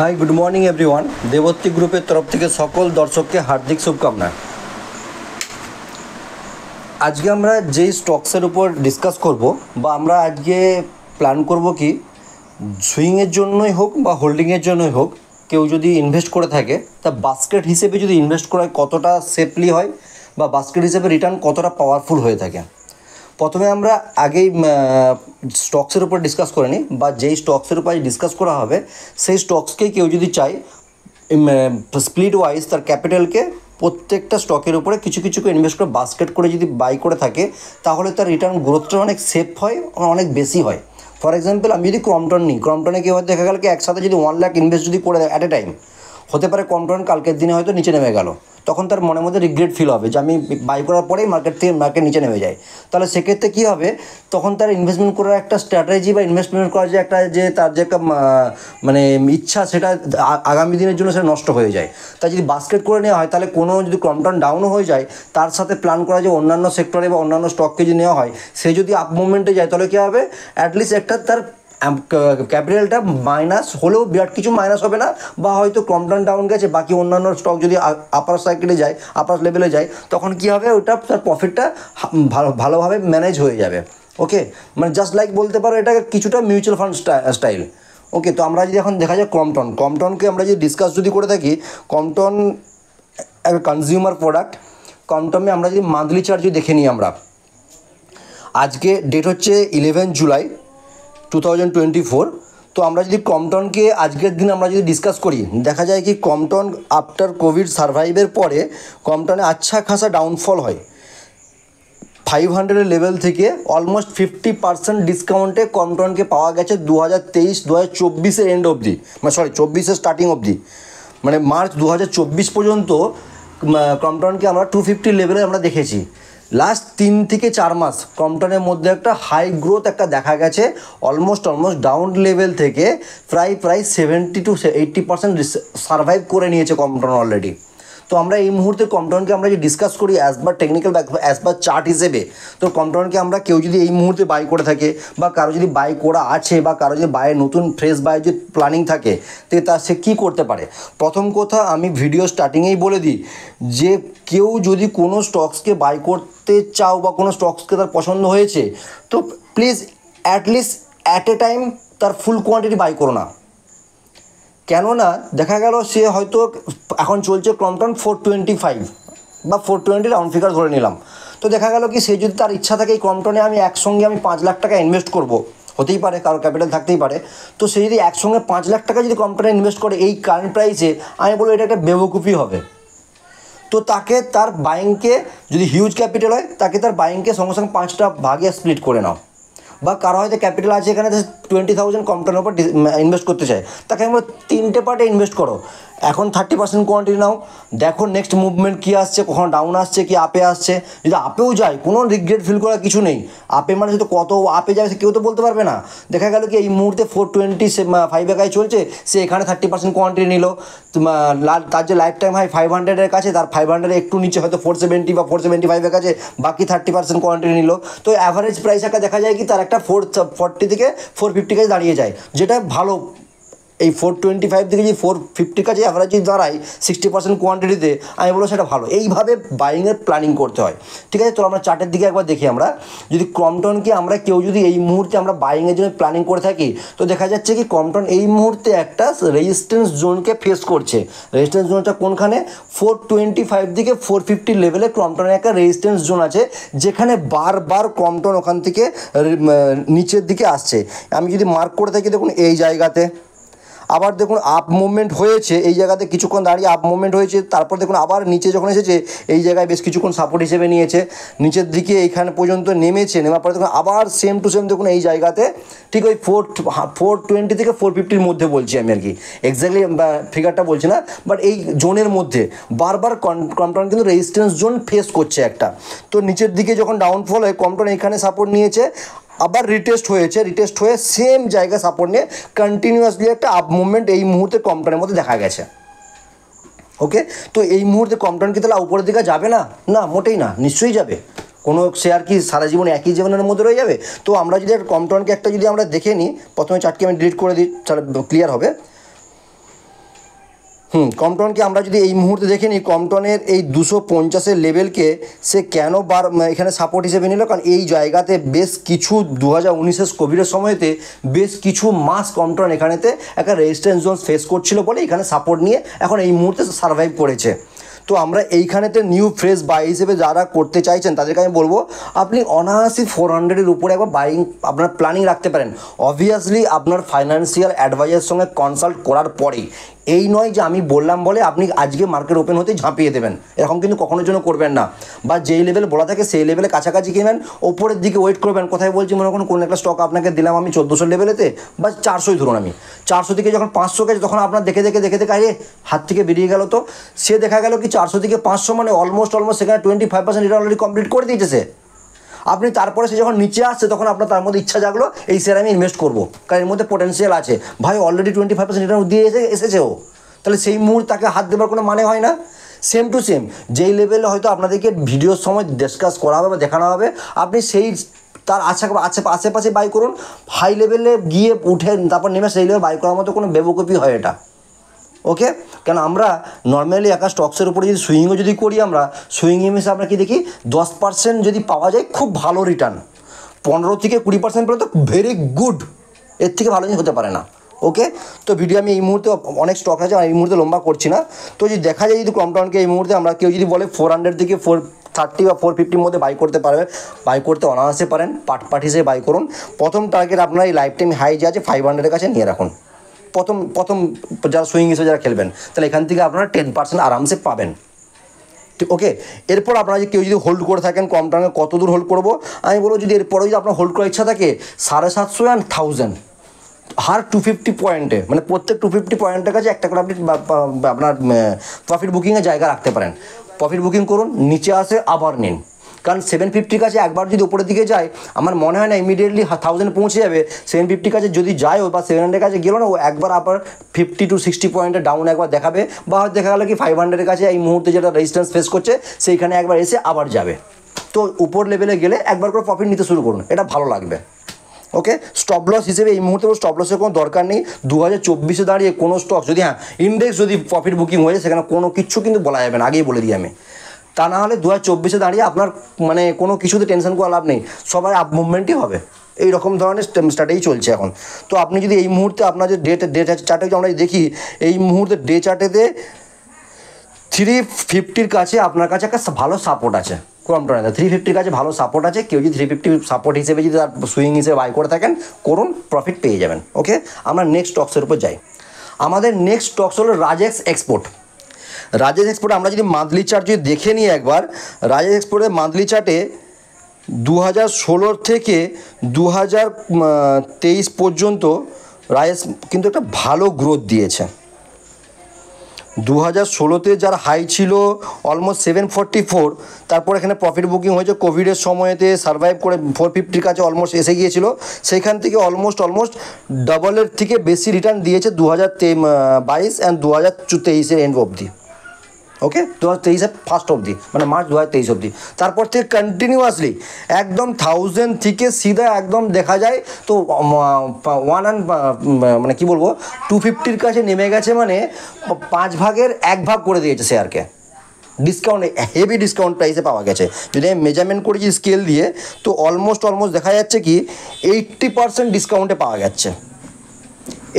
High, good morning everyone. Debatri গ্রুপের তরফ থেকে সকল দর্শককে হার্দিক শুভকামনা। আজকে আমরা যেই স্টকসের উপর ডিসকাস করব বা আমরা আজকে প্ল্যান করব কি সুইংয়ের জন্যই হোক বা হোল্ডিংয়ের জন্যই হোক, কেউ যদি ইনভেস্ট করে থাকে তা বাস্কেট হিসেবে যদি ইনভেস্ট করা কতটা সেফলি হয় বা বাস্কেট হিসেবে রিটার্ন কতটা পাওয়ারফুল হয়ে থাকে। প্রথমে আমরা আগেই স্টকসের উপর ডিসকাস করে নিই, বা যেই স্টকসের উপর ডিসকাস করা হবে সেই স্টকসকে কেউ যদি চায় স্প্লিট ওয়াইজ তার ক্যাপিটালকে প্রত্যেকটা স্টকের উপরে কিছু কিছু করে ইনভেস্ট করে বাস্কেট করে যদি বাই করে থাকে, তাহলে তার রিটার্ন গ্রোথটা অনেক সেফ হয়, অনেক বেশি হয়। ফর এক্সাম্পল, আমি যদি ক্রমটন নিই, ক্রমটনে কেউ দেখা গেল কি একসাথে যদি 1 লাখ ইনভেস্ট যদি করে অ্যাট এ টাইম, হতে পারে ক্রমটন কালকের দিনে হয়তো নিচে নেমে গেল, তখন তার মনের মধ্যে রিগ্রেট ফিল হবে যে আমি বাই করার পরেই মার্কেট নিচে নেমে যায়। তাহলে সেক্ষেত্রে কী হবে, তখন তার ইনভেস্টমেন্ট করার একটা স্ট্র্যাটেজি বা ইনভেস্টমেন্ট করার যে তার যে একটা মানে ইচ্ছা, সেটা আগামী দিনের জন্য সেটা নষ্ট হয়ে যায়। তাই যদি বাস্কেট করে নেওয়া হয়, তাহলে কোনো যদি ক্রমটন ডাউনও হয়ে যায়, তার সাথে প্ল্যান করা যে অন্যান্য সেক্টরে বা অন্যান্য স্টককে যদি নেওয়া হয়, সে যদি আপ মুভমেন্টে যায়, তাহলে কী হবে, অ্যাটলিস্ট একটা তার ক্যাপিটালটা মাইনাস হলেও বিরাট কিছু মাইনাস হবে না, বা হয়তো ক্রমটন ডাউন গেছে, বাকি অন্যান্য স্টক যদি আপার সাইকেলে যায়, আপার লেভেলে যায়, তখন কী হবে, ওটা তার প্রফিটটা ভালোভাবে ম্যানেজ হয়ে যাবে। ওকে, মানে জাস্ট লাইক বলতে পারো এটা কিছুটা মিউচুয়াল ফান্ড স্টাইল। ওকে, তো আমরা যদি এখন দেখা যায় ক্রমটনকে আমরা যদি ডিসকাস যদি করে থাকি, ক্রমটন একটা কনজিউমার প্রোডাক্ট। ক্রমটনে আমরা যদি মান্থলি চার্ট যদি দেখে নিই, আমরা আজকে ডেট হচ্ছে 11 জুলাই 2024। তো আমরা যদি ক্রমটনকে আজকের দিন আমরা যদি ডিসকাস করি, দেখা যায় কি ক্রমটন আফটার কোভিড সার্ভাইভের পরে ক্রমটনে আচ্ছা খাসা ডাউনফল হয়। 500 লেভেল থেকে অলমোস্ট 50% ডিসকাউন্টে ক্রমটনকে পাওয়া গেছে 2023-2024 এন্ড অবধি, মানে 24 স্টার্টিং অবধি, মানে মার্চ 2024 পর্যন্ত ক্রমটনকে আমরা 250 লেভেলে আমরা দেখেছি। লাস্ট 3 থেকে 4 মাস ক্রমটনের মধ্যে একটা হাই গ্রোথ একটা দেখা গেছে, অলমোস্ট ডাউন লেভেল থেকে প্রায় 70-80% সার্ভাইভ করে নিয়েছে ক্রমটন অলরেডি। তো আমরা এই মুহূর্তে ক্রমটনকে আমরা যদি ডিসকাস করি as per technical as per chart হিসেবে, তো ক্রমটনকে আমরা কেউ যদি এই মুহূর্তে বাই করে থাকে, বা কারো যদি বাই করা আছে, বা কারো যদি বাই নতুন ফ্রেশ বাই যদি প্ল্যানিং থাকে, তো তার সে কী করতে পারে। প্রথম কথা আমি ভিডিও স্টার্টিংয়েই বলে দিই যে কেউ যদি কোনো স্টকসকে বাই করতে চাও বা কোনো স্টকসকে তার পছন্দ হয়েছে, তো please at least at a time তার ফুল কোয়ান্টিটি বাই করো না। কেননা দেখা গেল সে হয়তো এখন চলছে ক্রমটন 425 বা 420 রাউন্ড ফিগার ধরে নিলাম, তো দেখা গেল কি সে যদি তার ইচ্ছা থাকে এই ক্রমটনে আমি একসঙ্গে 5 লাখ টাকা ইনভেস্ট করব, হতেই পারে কারো ক্যাপিটাল থাকতেই পারে, তো সে যদি একসঙ্গে 5 লাখ টাকা যদি ক্রমটনে ইনভেস্ট করে এই কারেন্ট প্রাইসে, আমি বলবো এটা একটা বেবকুফি হবে। তো তাকে তার বাইংকে, যদি হিউজ ক্যাপিটাল হয়, তাকে তার বাইংকে সঙ্গে সঙ্গে 5টা ভাগে স্প্লিট করে নাও। বা কারো হয়তো ক্যাপিটাল আছে এখানে 20,000 ক্রমটনের উপর ইনভেস্ট করতে চায়, তাকে আমরা 3টে পার্টে ইনভেস্ট করো। এখন 30% কোয়ান্টিটি নাও, দেখো নেক্সট মুভমেন্ট কী আসছে, কখন ডাউন আসছে কি আপে আসছে। যদি আপেও যায়, কোনো রিগ্রেট ফিল করার কিছু নেই। আপে মানে হয়তো কত আপে যাবে কেউ তো বলতে পারবে না। দেখা গেল কি এই মুহূর্তে 425 গায়ে চলছে, সে এখানে 30% কোয়ান্টিটি নিল, তার যে লাইফ টাইম হাই 500-এর কাছে, তার 500 একটু নিচে হয়তো 470 বা 475-এর কাছে, বাকি 30% কোয়ান্টিটি নিল। তো অ্যাভারেজ প্রাইস একটা দেখা যায় কি তার একটা 440 থেকে 450 কাছে দাঁড়িয়ে যায়, যেটা ভালো। এই 425 থেকে যদি 450 কাছে অ্যাভারেজ যদি দাঁড়ায় 60% কোয়ান্টিটিতে, আমি বলবো সেটা ভালো। এইভাবে বাইংয়ের প্ল্যানিং করতে হয়, ঠিক আছে। তো আমরা চার্টের দিকে একবার দেখি, আমরা যদি ক্রমটনকে আমরা কেউ যদি এই মুহূর্তে আমরা বাইংয়ের জন্য প্ল্যানিং করে থাকি, তো দেখা যাচ্ছে কি ক্রমটন এই মুহূর্তে একটা রেজিস্ট্যান্স জোনকে ফেস করছে। রেজিস্ট্যান্স জোনটা কোনখানে, 425 থেকে 450 লেভেলে ক্রমটনের একটা রেজিস্ট্যান্স জোন আছে, যেখানে বারবার ক্রমটন ওখান থেকে নিচের দিকে আসছে। আমি যদি মার্ক করে থাকি, দেখুন এই জায়গাতে আবার দেখুন আপ মুভমেন্ট হয়েছে, এই জায়গাতে কিছুক্ষণ দাঁড়িয়ে আপ মুভমেন্ট হয়েছে, তারপর দেখুন আবার নিচে যখন এসেছে, এই জায়গায় বেশ কিছুক্ষণ সাপোর্ট হিসেবে নিয়েছে, নিচের দিকে এইখানে পর্যন্ত নেমেছে, নেওয়ার পরে দেখুন আবার সেম টু সেম দেখুন এই জায়গাতে ঠিক ওই 420 থেকে 450-র মধ্যে বলছি আমি, আর কি এক্স্যাক্টলি ফিগারটা বলছি না, বাট এই জোনের মধ্যে বারবার ক্রমটন কিন্তু রেজিস্ট্যান্স জোন ফেস করছে একটা। তো নিচের দিকে যখন ডাউনফল হয়, ক্রমটন এখানে সাপোর্ট নিয়েছে, আবার রিটেস্ট হয়ে সেম জায়গায় সাপোর্ট নিয়ে কন্টিনিউয়াসলি একটা আপ মুভমেন্ট এই মুহূর্তে ক্রমটনের মধ্যে দেখা গেছে। ওকে, তো এই মুহূর্তে ক্রমটন কি তাহলে উপরের দিকে যাবে না? না, মোটেই না, নিশ্চয়ই যাবে। কোনো শেয়ার কি সারা জীবন একই জীবনের মধ্যে রয়ে যাবে? তো আমরা যদি ক্রমটনকে একটা যদি আমরা দেখে নিই, প্রথমে চার্টকে আমি ডিলিট করে দিই, তাহলে ক্লিয়ার হবে। কমটনকে আমরা যদি এই মুহূর্তে দেখে নিই, কমটনের এই 250-এর লেভেলকে সে কেন এখানে সাপোর্ট হিসেবে নিল, কারণ এই জায়গাতে বেশ কিছু 2019-এর কোভিডের সময়তে বেশ কিছু মাস কমটন এখানেতে একটা রেজিস্ট্যান্স জোন ফেস করছিল বলে এখানে সাপোর্ট নিয়ে এখন এই মুহূর্তে সার্ভাইভ করেছে। তো আমরা এইখানেতে নিউ ফ্রেশ বাই হিসেবে যারা করতে চাইছেন তাদেরকে আমি বলবো আপনি অনায়াসই 400-এর উপরে একবার বাইং আপনার প্ল্যানিং রাখতে পারেন। অবভিয়াসলি আপনার ফাইন্যান্সিয়াল অ্যাডভাইজারের সঙ্গে কনসাল্ট করার পরেই, এই নয় যে আমি বললাম বলে আপনি আজকে মার্কেট ওপেন হতেই ঝাঁপিয়ে দেবেন, এরকম কিন্তু কখনোর জন্য করবেন না। বা যেই লেভেল বলা থাকে সেই লেভেলে কাছাকাছি কিনবেন, ওপরের দিকে ওয়েট করবেন। কোথায় বলছি, মনে করুন কোনো একটা স্টক আপনাকে দিলাম আমি 1400 লেভেলেতে বা 400-ই ধরুন, আমি 400 থেকে যখন 500 গেছে তখন আপনার দেখে আরে হাত থেকে বেরিয়ে গেল, তো সে দেখা গেল কি 400 থেকে 500 মানে অলমোস্ট সেখানে 25% এটা অলরেডি কমপ্লিট করে দিয়েছে সে। আপনি তারপরে সে যখন নিচে আসছে তখন আপনার তার মধ্যে ইচ্ছা জাগলো এই শেয়ারে আমি ইনভেস্ট করবো, কারণ এর মধ্যে পোটেন্সিয়াল আছে। ভাই অলরেডি 25% রিটার্ন দিয়ে এসেছে ও, তাহলে সেই মুহূর্তে তাকে হাত দেবার কোনো মানে হয় না। সেম টু সেম যেই লেভেলে হয়তো আপনাদেরকে ভিডিওর সময় ডিসকাস করা হবে বা দেখানো হবে, আপনি সেই তার আশেপাশে বাই করুন। হাই লেভেলে গিয়ে উঠে তারপর নেমে সেই লেভেলে বাই করার মতো কোনো বেবকপি হয় এটা, ওকে? কেন আমরা নর্মালি একা স্টকসের উপরে যদি সুইংও যদি করি, আমরা সুইং হিসেবে আমরা কি দেখি 10% যদি পাওয়া যায় খুব ভালো রিটার্ন, 15 থেকে 20% পর্যন্ত ভেরি গুড, এর থেকে ভালো জিনিস হতে পারে না, ওকে? তো ভিডিও আমি এই মুহূর্তে অনেক স্টক আছে, এই মুহূর্তে লম্বা করছি না। তো যদি দেখা যায় যদি কমটনকে এই মুহূর্তে আমরা কেউ যদি বলে 400 থেকে 430 বা 450-র মধ্যে বাই করতে পারবে, বাই করতে অনায়াসে পারেন, পার্ট হিসেবে বাই করুন। প্রথম টার্গেট আপনার এই লাইফ টাইম হাই যে আছে 500-এর কাছে নিয়ে রাখুন। প্রথম যারা সুইং হিসেবে যারা খেলবেন, তাহলে এখান থেকে আপনারা 10% আরামসে পাবেন, ঠিক, ওকে? এরপর আপনারা যে কেউ যদি হোল্ড করে থাকেন কমটনে, কত দূর হোল্ড করবো আমি বলবো, যদি এরপরে যদি আপনার হোল্ড করার ইচ্ছা থাকে 750 অ্যান্ড 1000 হার 250 পয়েন্টে, মানে প্রত্যেক 250 পয়েন্টের কাছে একটা করে আপনি আপনার প্রফিট বুকিংয়ের জায়গা রাখতে পারেন। প্রফিট বুকিং করুন, নিচে আসে আবার নিন, কারণ 750 কাছে একবার যদি উপরের দিকে যায় আমার মনে হয় না ইমিডিয়েটলি 1000 পৌঁছে যাবে। 750 কাছে যদি যায় ও বা 700 কাছে গেল না, ও একবার আবার 50 to 60 পয়েন্টের ডাউন একবার দেখাবে, বা হয়তো দেখা গেলো কি 500-এর কাছে এই মুহূর্তে যেটা রেজিস্ট্যান্স ফেস করছে সেইখানে একবার এসে আবার যাবে। তো উপর লেভেলে গেলে একবার করে প্রফিট নিতে শুরু করুন, এটা ভালো লাগবে, ওকে? স্টপ লস হিসেবে এই মুহূর্তে স্টপ লসের কোনো দরকার নেই। 2024-এ দাঁড়িয়ে কোনো স্টক যদি ইন্ডেক্স যদি প্রফিট বুকিং হয়ে যায় সেখানে কোনো কিছু কিন্তু বলা যাবে না, আগেই বলে দিই আমি। তা না হলে 2024-এ দাঁড়িয়ে আপনার মানে কোনো কিছুতে টেনশন করা লাভ নেই, সবাই আপ মুভমেন্টই হবে, এই রকম ধরনের স্ট্র্যাটেজি চলছে এখন। তো আপনি যদি এই মুহূর্তে আপনার যে ডে চার্টে যদি আমরা দেখি, এই মুহূর্তে ডে চার্টেতে 350-র কাছে আপনার কাছে একটা ভালো সাপোর্ট আছে কমটনে, 350-র কাছে ভালো সাপোর্ট আছে। কেউ যদি 350 সাপোর্ট হিসেবে যদি তার সুইং হিসেবে বাই করে থাকেন করুন, প্রফিট পেয়ে যাবেন, ওকে? আমরা নেক্সট স্টকসের উপর যাই। আমাদের নেক্সট স্টকস হলো রাজেশ এক্সপোর্ট। রাজেশ এক্সপোর্টে আমরা যদি মান্থলি চার্ট যদি দেখে নিই একবার, রাজেশ এক্সপোর্টের মান্থলি চার্টে 2016 থেকে 2023 পর্যন্ত রাজেশ কিন্তু একটা ভালো গ্রোথ দিয়েছে। 2016-তে যার হাই ছিল অলমোস্ট 744, তারপর এখানে প্রফিট বুকিং হয়েছে কোভিডের সময়তে, সার্ভাইভ করে 450-র কাছে অলমোস্ট এসে গিয়েছিল। সেইখান থেকে অলমোস্ট ডাবলের থেকে বেশি রিটার্ন দিয়েছে 2022 অ্যান্ড 2023-এর এন্ড অবধি, ওকে? 2023-এর ফার্স্ট অবধি, মানে মার্চ 2023 অবধি। তারপর থেকে কন্টিনিউয়াসলি একদম 1000 থেকে সিধা একদম দেখা যায় তো মানে কি বলবো 250-র কাছে নেমে গেছে, মানে 5 ভাগের 1 ভাগ করে দিয়েছে শেয়ারকে। ডিসকাউন্ট, হেভি ডিসকাউন্ট প্রাইসে পাওয়া গেছে। যদি আমি মেজারমেন্ট করেছি স্কেল দিয়ে, তো অলমোস্ট দেখা যাচ্ছে কি 80% ডিসকাউন্টে পাওয়া যাচ্ছে।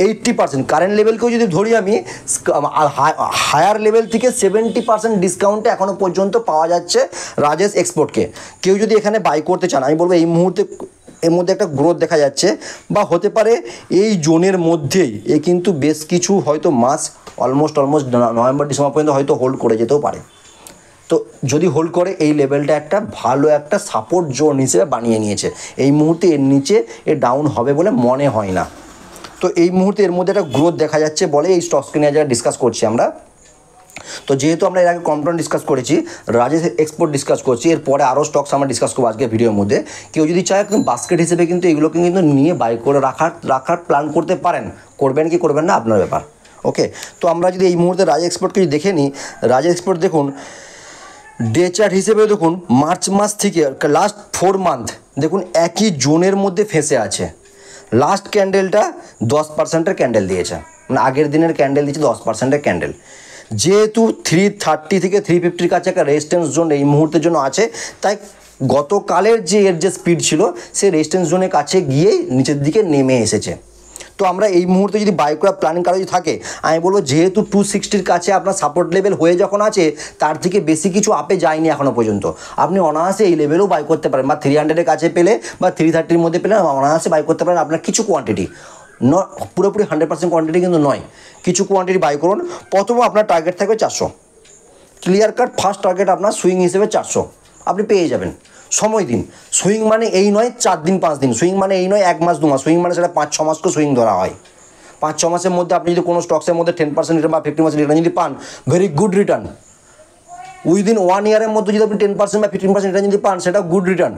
80% কারেন্ট লেভেলকেও যদি ধরি আমি, হায়ার লেভেল থেকে 70% ডিসকাউন্টে এখনও পর্যন্ত পাওয়া যাচ্ছে রাজেশ এক্সপোর্টকে। কেউ যদি এখানে বাই করতে চান, আমি বলবো এই মুহূর্তে এর মধ্যে একটা গ্রোথ দেখা যাচ্ছে, বা হতে পারে এই জোনের মধ্যেই এ কিন্তু বেশ কিছু হয়তো মাস অলমোস্ট নভেম্বর ডিসেম্বর পর্যন্ত হয়তো হোল্ড করে যেতেও পারে। তো যদি হোল্ড করে এই লেভেলটা একটা ভালো একটা সাপোর্ট জোন হিসেবে বানিয়ে নিয়েছে। এই মুহূর্তে এর নিচে এ ডাউন হবে বলে মনে হয় না। তো এই মুহূর্তে এর মধ্যে একটা গ্রোথ দেখা যাচ্ছে বলে এই স্টকসকে নিয়ে যারা ডিসকাস করছি আমরা। তো যেহেতু আমরা এর আগে কমটন ডিসকাস করেছি, রাজেশ এক্সপোর্ট ডিসকাস করছি, এরপরে আরও স্টকস আমরা ডিসকাস করবো আজকে ভিডিওর মধ্যে। কেউ যদি চায় বাস্কেট হিসেবে কিন্তু এগুলোকে কিন্তু নিয়ে বাই করে রাখার প্ল্যান করতে পারেন, করবেন কি করবেন না আপনার ব্যাপার, ওকে? তো আমরা যদি এই মুহূর্তে রাজেশ এক্সপোর্টকে যদি দেখে নিই, রাজেশ এক্সপোর্ট দেখুন ডে চার্ট হিসেবে দেখুন মার্চ মাস থেকে লাস্ট 4 মান্থ দেখুন একই জোনের মধ্যে ফেঁসে আছে। লাস্ট ক্যান্ডেলটা 10%-এর ক্যান্ডেল দিয়েছে, মানে আগের দিনের ক্যান্ডেল দিচ্ছে 10%-এর ক্যান্ডেল। যেহেতু 330 থেকে 350-র কাছে একটা রেজিস্ট্যান্স জোন এই মুহূর্তের জন্য আছে, তাই গতকালের যে এর যে স্পিড ছিল সে রেজিস্ট্যান্স জোনের কাছে গিয়েই নিচের দিকে নেমে এসেছে। তো আমরা এই মুহূর্তে যদি বাই করার প্ল্যানিং কারো যদি থাকে, আমি বলবো যেহেতু 260-র কাছে আপনার সাপোর্ট লেভেল হয়ে যখন আছে, তার থেকে বেশি কিছু আপে যায়নি এখনও পর্যন্ত, আপনি অনায়াসে এই লেভেলেও বাই করতে পারেন, বা 300-এর কাছে পেলে বা 330-র মধ্যে পেলে অনায়াসে বাই করতে পারেন। আপনার কিছু কোয়ান্টিটি, পুরোপুরি 100% কোয়ান্টিটি কিন্তু নয়, কিছু কোয়ান্টিটি বাই করুন। প্রথমে আপনার টার্গেট থাকবে 400, ক্লিয়ার কাট ফার্স্ট টার্গেট আপনার সুইং হিসেবে 400 আপনি পেয়ে যাবেন। সময় দিন, সুইং মানে এই নয় 4 দিন 5 দিন, সুইং মানে এই নয় 1 মাস 2 মাস, সুইং মানে সেটা 5-6 মাসকে সুইং ধরা হয়। 5-6 মাসের মধ্যে আপনি যদি কোনো স্টকসের মধ্যে 10% রিটার্ন বা 50% রিটার্ন যদি পান, ভেরি গুড রিটার্ন। উইদিন 1 ইয়ারের মধ্যে যদি আপনি 10% বা 15% রিটার্ন যদি পান, সেটা গুড রিটার্ন,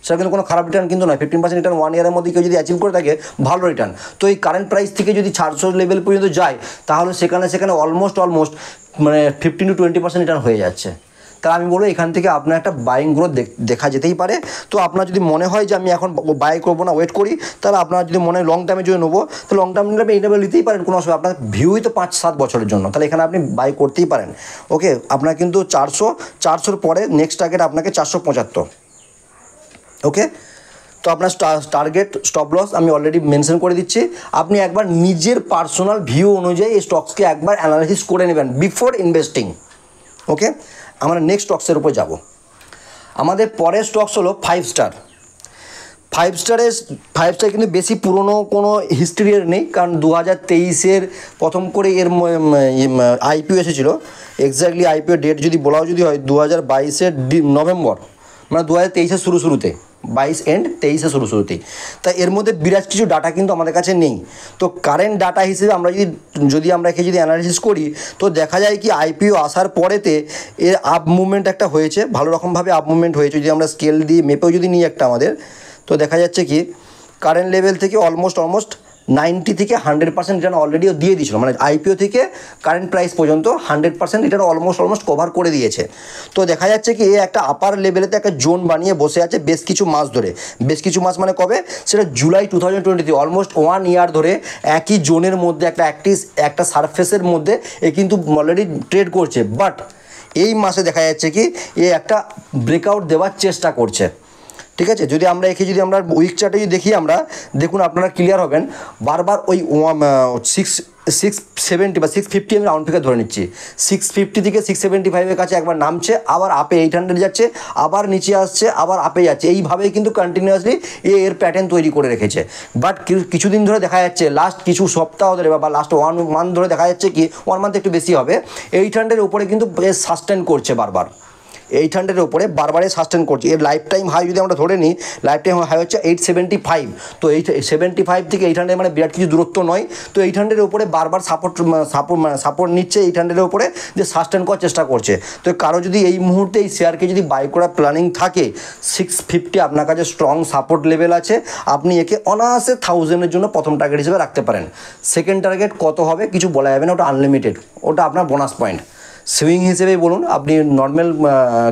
সেটা কিন্তু কোনো খারাপ রিটার্ন কিন্তু নয়। 15% রিটার্ন 1 ইয়ারের মধ্যে কেউ যদি অ্যাচিভ করে থাকে, ভালো রিটার্ন। তো এই কারেন্ট প্রাইস থেকে যদি 400 লেভেল পর্যন্ত যায়, তাহলে সেখানে অলমোস্ট মানে 15-20% রিটার্ন হয়ে যাচ্ছে। তা আমি বলবো এখান থেকে আপনার একটা বাইং গ্রোথ দেখা যেতেই পারে। তো আপনার যদি মনে হয় যে আমি এখন বাই করবো না, ওয়েট করি, তাহলে আপনার যদি মনে হয় লং টার্মের জন্য নেবো, তো লং টার্ম নিলে আপনি এই লেভেল নিতেই পারেন, কোনো অসুবিধা। আপনার ভিউই তো 5-7 বছরের জন্য, তাহলে এখানে আপনি বাই করতেই পারেন। ওকে, আপনার কিন্তু 400-400-র পরে নেক্সট টার্গেট আপনাকে 475। ওকে, তো আপনার টার্গেট স্টপ লস আমি অলরেডি মেনশন করে দিচ্ছি। আপনি একবার নিজের পার্সোনাল ভিউ অনুযায়ী এই স্টকসকে একবার অ্যানালাইসিস করে নেবেন বিফোর ইনভেস্টিং। ওকে, আমরা নেক্সট স্টকসের উপর যাব। আমাদের পরের স্টকস হলো 5 স্টার। 5 স্টার কিন্তু বেশি পুরনো কোনো হিস্ট্রি এর নেই, কারণ 2023-এর প্রথম করে এর আইপিও এসেছিলো। এক্স্যাক্টলি আইপিও ডেট যদি বলাও যদি হয় 2022-এর নভেম্বর, মানে 2023-এর শুরুতে, 22 এন্ড 23-এর শুরুতেই। তাই এর মধ্যে বিরাট কিছু ডাটা কিন্তু আমাদের কাছে নেই। তো কারেন্ট ডাটা হিসেবে আমরা যদি আমরা একে যদি অ্যানালিসিস করি, তো দেখা যায় কি আইপিও আসার পরেতে এর আপ মুভমেন্ট একটা হয়েছে, ভালো রকমভাবে আপ মুভমেন্ট হয়েছে। যদি আমরা স্কেল দিয়ে মেপেও যদি নিই একটা আমাদের, তো দেখা যাচ্ছে কি কারেন্ট লেভেল থেকে অলমোস্ট 90 থেকে 100% রিটার্ন অলরেডিও দিয়ে দিয়েছিল, মানে আইপিও থেকে কারেন্ট প্রাইস পর্যন্ত 100% রিটার্ন অলমোস্ট কভার করে দিয়েছে। তো দেখা যাচ্ছে কি একটা আপার লেভেলেতে একটা জোন বানিয়ে বসে আছে বেশ কিছু মাস ধরে। বেশ কিছু মাস মানে কবে, সেটা জুলাই 2023, অলমোস্ট 1 ইয়ার ধরে একই জোনের মধ্যে একটা সারফেসের মধ্যে এ কিন্তু অলরেডি ট্রেড করছে। বাট এই মাসে দেখা যাচ্ছে কি একটা ব্রেকআউট দেওয়ার চেষ্টা করছে। ঠিক আছে, যদি আমরা উইক চার্টে যদি দেখি, আমরা দেখুন আপনারা ক্লিয়ার হবেন। বারবার ওই 670 বা 650 আমি রাউন্ড ফিগার ধরে নিচ্ছি, 650 থেকে 675-এর কাছে একবার নামছে, আবার আপে 800 যাচ্ছে, আবার নিচে আসছে, আবার আপে যাচ্ছে। এইভাবেই কিন্তু কন্টিনিউয়াসলি এর প্যাটার্ন তৈরি করে রেখেছে। বাট কিছুদিন ধরে দেখা যাচ্ছে, লাস্ট কিছু সপ্তাহ ধরে বা লাস্ট 1 মান্থ ধরে দেখা যাচ্ছে কি, 1 মান্থ একটু বেশি হবে, 800-এর উপরে কিন্তু সাস্টেন করছে বারবার। 800-এর উপরে বারবারই সাস্টেন করছে। এর লাইফ টাইম হাই যদি আমরা ধরে নিই, লাইফ টাইম হাই হচ্ছে 875। তো 875 থেকে 800 মানে বিরাট কিছু দূরত্ব নয়। তো 800-এর উপরে বারবার সাপোর্ট নিচ্ছে, 800-এর উপরে যে সাস্টেন করার চেষ্টা করছে। তো কারো যদি এই মুহূর্তে এই শেয়ারকে যদি বাই করার প্ল্যানিং থাকে, 650 আপনার কাছে স্ট্রং সাপোর্ট লেভেল আছে। আপনি একে অনায়াসে 1000-এর জন্য প্রথম টার্গেট হিসেবে রাখতে পারেন। সেকেন্ড টার্গেট কত হবে কিছু বলা যাবে না, ওটা আনলিমিটেড, ওটা আপনার বোনাস পয়েন্ট। সুইং হিসেবেই বলুন, আপনি নর্মাল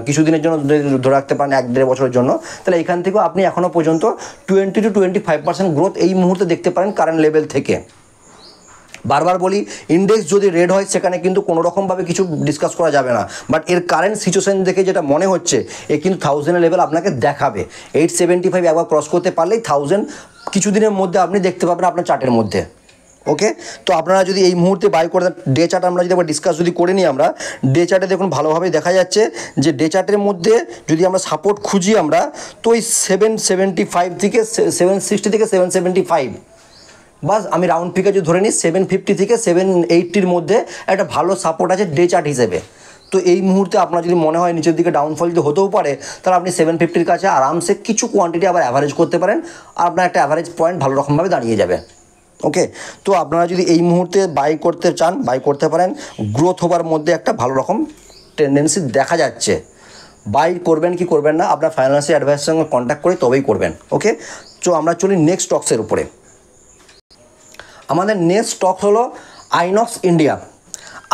কিছুদিনের জন্য ধরে রাখতে পারেন 1-1.5 বছরের জন্য, তাহলে এখান থেকেও আপনি এখনও পর্যন্ত 20-25% গ্রোথ এই মুহূর্তে দেখতে পারেন কারেন্ট লেভেল থেকে। বারবার বলি, ইন্ডেক্স যদি রেড হয় সেখানে কিন্তু কোনো রকমভাবে কিছু ডিসকাস করা যাবে না। বাট এর কারেন্ট সিচুয়েশন দেখে যেটা মনে হচ্ছে, এ কিন্তু 1000-এর লেভেল আপনাকে দেখাবে। 875 একবার ক্রস করতে পারলেই 1000 কিছুদিনের মধ্যে আপনি দেখতে পাবেন আপনার চার্টের মধ্যে। ওকে, তো আপনারা যদি এই মুহূর্তে বাই করে ডে চার্ট আমরা যদি একবার ডিসকাস যদি করে নিই, আমরা ডে চার্টে দেখুন ভালোভাবে দেখা যাচ্ছে যে ডে চার্টের মধ্যে যদি আমরা সাপোর্ট খুঁজি, আমরা তো ওই 775 থেকে 760 থেকে 775, বাস আমি রাউন্ড ফিগার যদি ধরে নিই 750 থেকে 780-র মধ্যে একটা ভালো সাপোর্ট আছে ডে চার্ট হিসেবে। তো এই মুহূর্তে আপনার যদি মনে হয় নিচের দিকে ডাউনফল যদি হতেও পারে, তাহলে আপনি 750-র কাছে আরামসে কিছু কোয়ান্টিটি আবার অ্যাভারেজ করতে পারেন, আর আপনার একটা অ্যাভারেজ পয়েন্ট ভালো রকমভাবে দাঁড়িয়ে যাবে। ওকে, তো আপনারা যদি এই মুহূর্তে বাই করতে চান, বাই করতে পারেন। গ্রোথ হবার মধ্যে একটা ভালো রকম টেন্ডেন্সি দেখা যাচ্ছে। বাই করবেন কি করবেন না, আপনার ফাইন্যান্সিয়াল অ্যাডভাইসের সঙ্গে কন্ট্যাক্ট করে তবেই করবেন। ওকে, তো আমরা চলি নেক্সট স্টকসের উপরে। আমাদের নেক্সট স্টক হলো আইনক্স ইন্ডিয়া।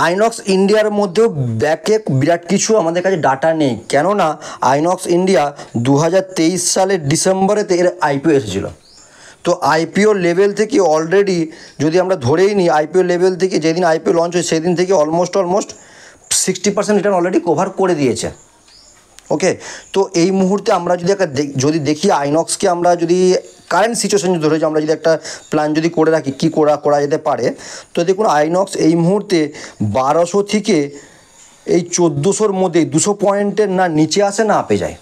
আইনক্স ইন্ডিয়ার মধ্যেও ব্যাকে বিরাট কিছু আমাদের কাছে ডাটা নেই, কেননা আইনক্স ইন্ডিয়া 2023 সালের ডিসেম্বরেতে এর আইপিও এসেছিলো। তো আইপিও লেভেল থেকে অলরেডি যদি আমরা ধরেই নিই, আইপিও লেভেল থেকে যেদিন আইপিও লঞ্চ হয় সেদিন থেকে অলমোস্ট 60% রিটার্ন অলরেডি কভার করে দিয়েছে। ওকে, তো এই মুহূর্তে আমরা যদি দেখি আইনক্সকে, আমরা যদি কারেন্ট সিচুয়েশন ধরে যে আমরা যদি একটা প্ল্যান যদি করে রাখি কী করা যেতে পারে, তো দেখুন আইনক্স এই মুহূর্তে 1200 থেকে এই 1400-র মধ্যে 200 পয়েন্টের না নিচে আসে না আপে যায়।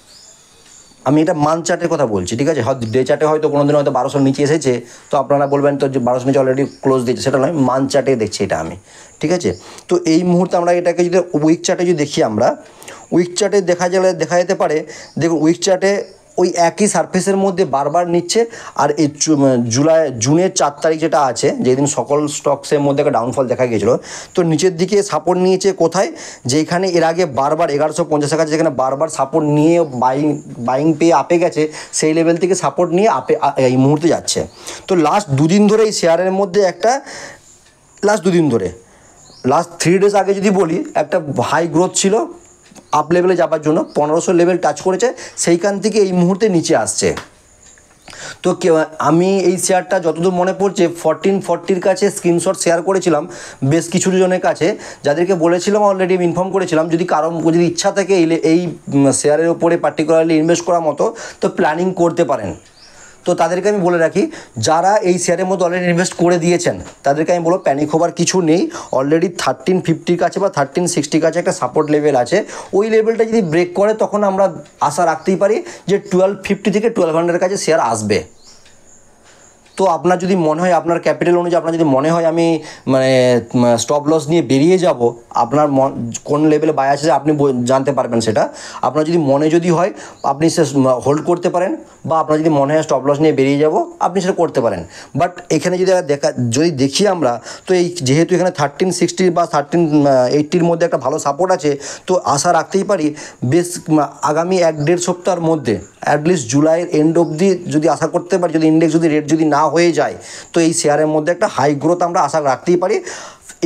আমি এটা মান্থ চার্টের কথা বলছি, ঠিক আছে। ডে চার্টে হয়তো কোনো দিন হয়তো 1200 নিচে এসেছে, তো আপনারা বলবেন তো যে 1200 নিচে অলরেডি ক্লোজ দিয়েছে, সেটা নয়, মান্থ চার্টে দেখছি এটা আমি, ঠিক আছে। তো এই মুহূর্তে আমরা এটাকে যদি উইক চার্টে যদি দেখি, আমরা উইক চার্টে দেখা যেতে পারে, দেখুন উইক চার্টে ওই একই সারফেসের মধ্যে বারবার নিচ্ছে। আর এই জুনের 4 তারিখ যেটা আছে, যেদিন সকল স্টকসের মধ্যে একটা ডাউনফল দেখা গিয়েছিলো, তো নিচের দিকে সাপোর্ট নিয়েছে কোথায়, যেখানে এর আগে বারবার 1150 কাছে যেখানে বারবার সাপোর্ট নিয়ে বাইং পেয়ে আপে গেছে, সেই লেভেল থেকে সাপোর্ট নিয়ে আপে এই মুহূর্তে যাচ্ছে। তো লাস্ট 2 দিন ধরে এই শেয়ারের মধ্যে একটা লাস্ট 3 ডেজ আগে যদি বলি, একটা হাই গ্রোথ ছিল আপ লেভেলে যাবার জন্য, 1500 লেভেল টাচ করেছে, সেইখান থেকে এই মুহূর্তে নিচে আসছে। তো আমি এই শেয়ারটা যতদূর মনে পড়ছে 1440-র কাছে স্ক্রিনশট শেয়ার করেছিলাম বেশ কিছু জনের কাছে, যাদেরকে বলেছিলাম অলরেডি ইনফর্ম করেছিলাম, যদি যদি ইচ্ছা থাকে এই শেয়ারের উপরে পার্টিকুলারলি ইনভেস্ট করার মতো, তো প্ল্যানিং করতে পারেন। তো তাদেরকে আমি বলে রাখি, যারা এই শেয়ারের মধ্যে অলরেডি ইনভেস্ট করে দিয়েছেন তাদেরকে আমি বলবো প্যানিক হবার কিছু নেই। অলরেডি 1350-র কাছে বা 1360-র কাছে একটা সাপোর্ট লেভেল আছে, ওই লেভেলটা যদি ব্রেক করে তখন আমরা আশা রাখতেই পারি যে 1250 থেকে 1200-এর কাছে শেয়ার আসবে। তো আপনার যদি মনে হয়, আপনার ক্যাপিটাল অনুযায়ী আপনার যদি মনে হয় আমি স্টপ লস নিয়ে বেরিয়ে যাব, আপনার কোন লেভেলে বাই আছে আপনি জানতে পারবেন সেটা। আপনার যদি মনে হয় আপনি সে হোল্ড করতে পারেন, বা আপনার যদি মনে হয় স্টপ লস নিয়ে বেরিয়ে যাব আপনি সেটা করতে পারেন। বাট এখানে যদি দেখি আমরা, তো এই যেহেতু এখানে 1360 বা 1380-র মধ্যে একটা ভালো সাপোর্ট আছে, তো আশা রাখতেই পারি বেশ আগামী 1-1.5 সপ্তাহের মধ্যে অ্যাটলিস্ট জুলাইয়ের এন্ড অবধি যদি আশা করতে পারি, যদি ইন্ডেক্স রেট যদি না হয়ে যায়, তো এই শেয়ারের মধ্যে একটা হাই গ্রোথ আমরা আশা রাখতেই পারি।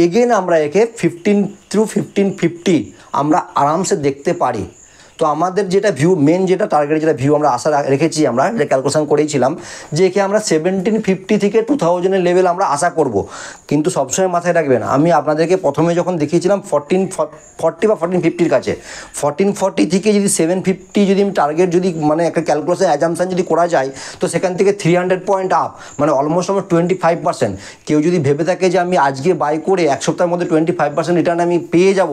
এগেন আমরা একে 15 through 1550 আমরা আরামসে দেখতে পারি। তো আমাদের যেটা মেন যেটা টার্গেট, যেটা আমরা আশা রেখেছি, আমরা এটা ক্যালকুলেশন করেইছিলাম যে একে আমরা 1750 থেকে 2000-এর লেভেল আমরা আশা করব। কিন্তু সবসময় মাথায় রাখবেন, আমি আপনাদেরকে প্রথমে যখন দেখিয়েছিলাম 1440 বা 1450-র কাছে, 1440 থেকে যদি 750 যদি আমি টার্গেট যদি একটা ক্যালকুলেশন অ্যাজাম্পশন যদি করা যায়, তো সেখান থেকে 300 পয়েন্ট আপ, অলমোস্ট আমার 25%। কেউ যদি ভেবে থাকে যে আমি আজকে বাই করে 1 সপ্তাহের মধ্যে 25% রিটার্ন আমি পেয়ে যাব,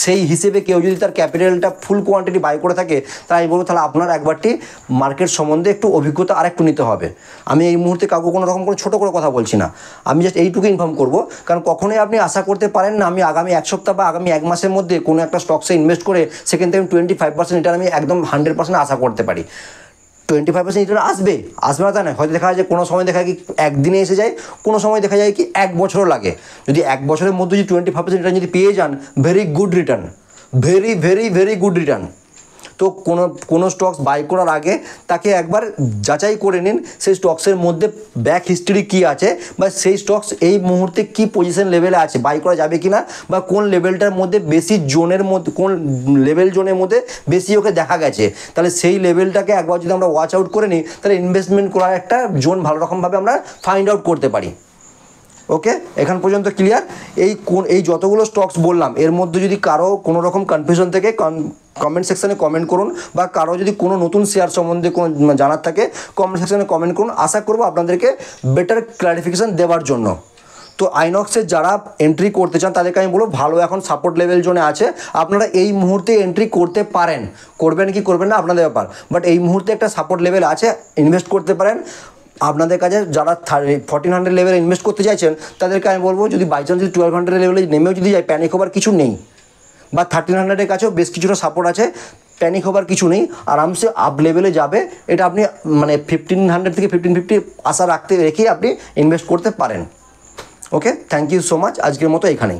সেই হিসেবে কেউ যদি তার ক্যাপিটালটা ফুল কোয়ান্টিটি বাই করে থাকে, তাই আমি বলবো তাহলে আপনার একবারটি মার্কেট সম্বন্ধে একটু অভিজ্ঞতা আরেকটু নিতে হবে। আমি এই মুহূর্তে কাউকে কোনো ছোটো করে কথা বলছি না, আমি জাস্ট এইটুকু ইনফর্ম করবো, কারণ কখনোই আপনি আশা করতে পারেন না আমি আগামী 1 সপ্তাহ বা আগামী 1 মাসের মধ্যে কোনো একটা স্টকসে ইনভেস্ট করে সেখান থেকে 25% রিটার্ন আমি একদম 100% আশা করতে পারি। 25% রিটার্ন আসবে না তা নয়, হয়তো দেখা যায় যে কোনো সময় দেখা যায় কি একদিনে এসে যায়, কোনো সময় দেখা যায় কি 1 বছরও লাগে। যদি 1 বছরের মধ্যে যদি 25% রিটার্ন যদি পেয়ে যান, very good return, very very very good return. তো কোনো স্টকস বাই করার আগে তাকে একবার যাচাই করে নিন সেই স্টকসের মধ্যে ব্যাক হিস্ট্রি কী আছে, বা সেই স্টকস এই মুহূর্তে কী পজিশন লেভেলে আছে, বাই করা যাবে কি না, বা কোন লেভেলটার মধ্যে বেশি জোনের মধ্যে, কোন লেভেল জোনের মধ্যে বেশি ওকে দেখা গেছে, তাহলে সেই লেভেলটাকে একবার যদি আমরা ওয়াচ আউট করে নিই, তাহলে ইনভেস্টমেন্ট করার একটা জোন ভালো রকমভাবে আমরা ফাইন্ড আউট করতে পারি। ওকে, এখান পর্যন্ত ক্লিয়ার? এই যতগুলো স্টকস বললাম এর মধ্যে যদি কারো কোনো রকম কনফিউশন থেকে কমেন্ট সেকশানে কমেন্ট করুন, বা কারো যদি কোনো নতুন শেয়ার সম্বন্ধে কোনো জানার থাকে কমেন্ট সেকশানে কমেন্ট করুন। আশা করবো আপনাদেরকে বেটার ক্লারিফিকেশান দেওয়ার জন্য। তো আইনক্সের যারা এন্ট্রি করতে চান তাদেরকে আমি বলবো ভালো এখন সাপোর্ট লেভেল জোনে আছে, আপনারা এই মুহূর্তে এন্ট্রি করতে পারেন, করবেন কি করবেন না আপনাদের ব্যাপার, বাট এই মুহূর্তে একটা সাপোর্ট লেভেল আছে, ইনভেস্ট করতে পারেন। আপনাদের কাছে যারা 1400 লেভেলে ইনভেস্ট করতে চাইছেন তাদেরকে আমি বলবো যদি বাই চান্স যদি 1200 লেভেলে নেমেও যদি যায়, প্যানিক হবার কিছু নেই, বা 1300-এর কাছেও বেশ কিছুটা সাপোর্ট আছে, প্যানিক হবার কিছু নেই, আরামসে আপ লেভেলে যাবে। এটা আপনি 1500 থেকে 1550 আশা রেখেই আপনি ইনভেস্ট করতে পারেন। ওকে, থ্যাংক ইউ সো মাচ, আজকের মতো এখানেই।